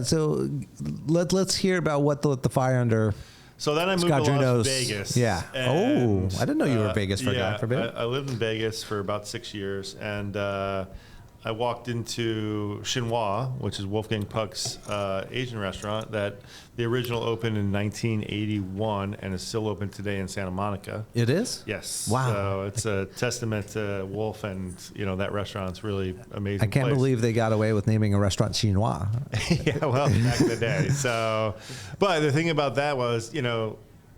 So let's hear about what lit the fire under. So then I moved Scott to Las Drewno's, Vegas. Yeah. And, I didn't know you were in Vegas for God forbid. I lived in Vegas for about 6 years, and I walked into Chinois, which is Wolfgang Puck's Asian restaurant that the original opened in 1981 and is still open today in Santa Monica. It is? Yes. Wow. So it's a testament to Wolf, and that restaurant's really amazing. I can't believe they got away with naming a restaurant Chinois. Yeah, well, back in the day. So, but the thing about that was,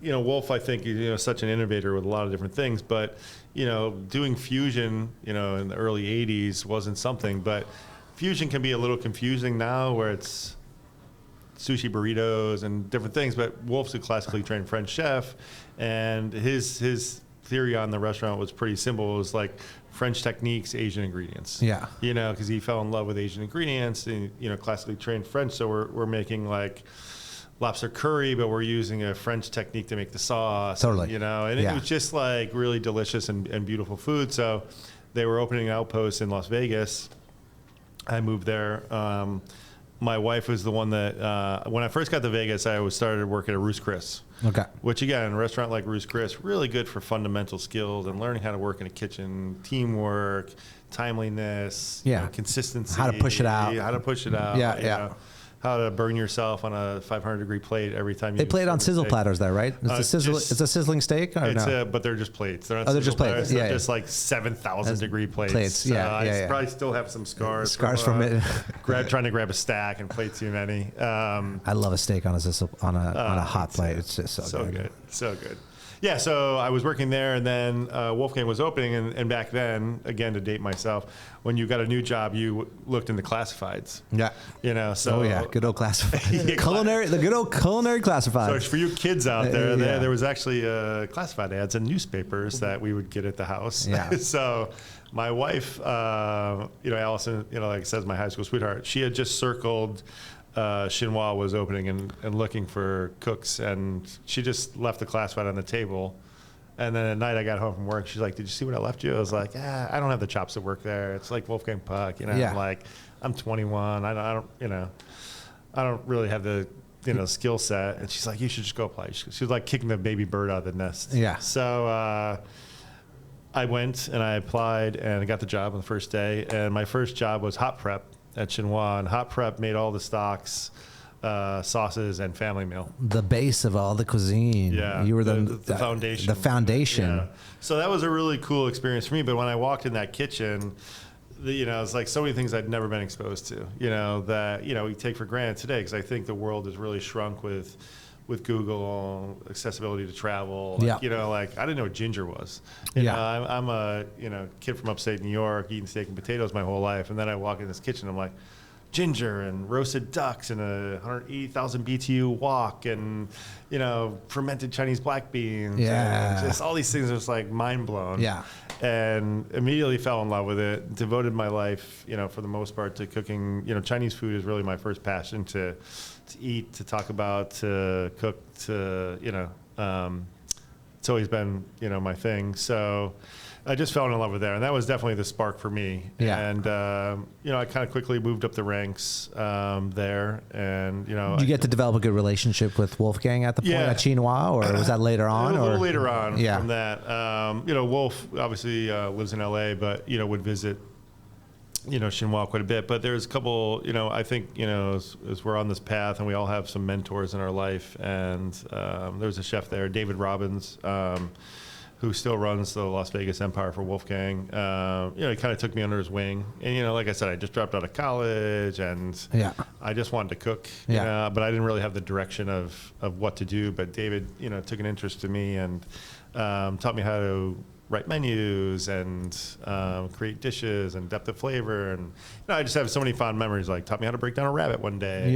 Wolf, I think, is such an innovator with a lot of different things, but doing fusion, in the early 80s wasn't something, but fusion can be a little confusing now where it's sushi burritos and different things, but Wolf's a classically trained French chef, and his theory on the restaurant was pretty simple. It was like French techniques, Asian ingredients. Yeah. Because he fell in love with Asian ingredients and, classically trained French, so we're making like lobster curry, but we're using a French technique to make the sauce. Totally. And it was just like really delicious and beautiful food. So they were opening outposts in Las Vegas. I moved there. My wife was the one that, when I first got to Vegas, I started working at Ruth Chris. Okay. Which again, a restaurant like Ruth Chris, really good for fundamental skills and learning how to work in a kitchen, teamwork, timeliness, consistency. How to push it out. Yeah. How to burn yourself on a 500-degree plate every time you. They play it on sizzle platters, there, right? It's a sizzling steak, or no? But they're just plates. They're not they're just plates. They're just like 7,000-degree plates. I probably still have some scars. From it. Trying to grab a stack and play too many. I love a steak on a hot plate. It's just so good. So good. Yeah, so I was working there, and then Wolfgang was opening, and back then, again, to date myself, when you got a new job, you looked into classifieds. Yeah. So good old classified. The good old culinary classifieds. So for you kids out there, there was actually classified ads in newspapers that we would get at the house. Yeah. So my wife, Allison, like I said, my high school sweetheart, she had just circled Chinois was opening and looking for cooks, and she just left the classified on the table. And then at night I got home from work. She's like, "Did you see what I left you?" I was like, "I don't have the chops to work there. It's like Wolfgang Puck, I'm like, I'm 21. I don't really have the skill set." And she's like, "You should just go apply." She was like kicking the baby bird out of the nest. Yeah. So I went and I applied and I got the job on the first day. And my first job was hot prep at Chinois, and hot prep made all the stocks, sauces, and family meal. The base of all the cuisine. Yeah, you were the foundation. The foundation. Yeah. So that was a really cool experience for me. But when I walked in that kitchen, it's like so many things I'd never been exposed to. That we take for granted today, because I think the world has really shrunk with Google, accessibility to travel. Like I didn't know what ginger was. I'm a kid from upstate New York, eating steak and potatoes my whole life, and then I walk in this kitchen, I'm like, ginger and roasted ducks and a 180,000 BTU wok and fermented Chinese black beans. And just all these things. Just like mind blown. Yeah. And immediately fell in love with it. Devoted my life, for the most part, to cooking. Chinese food is really my first passion to eat, to talk about, to cook, to it's always been my thing. So I just fell in love with there, and that was definitely the spark for me. Yeah. And I kind of quickly moved up the ranks there, and Did you get to develop a good relationship with Wolfgang at the point at Chinois, or was that later on? A little later on from that. Wolf obviously lives in LA, but would visit Chinois quite a bit. But there's a couple, I think, as we're on this path and we all have some mentors in our life, and there's a chef there, David Robbins, who still runs the Las Vegas Empire for Wolfgang. He kind of took me under his wing. And, like I said, I just dropped out of college, and I just wanted to cook, but I didn't really have the direction of what to do. But David, took an interest in me and taught me how to write menus and create dishes and depth of flavor. And I just have so many fond memories, like taught me how to break down a rabbit one day.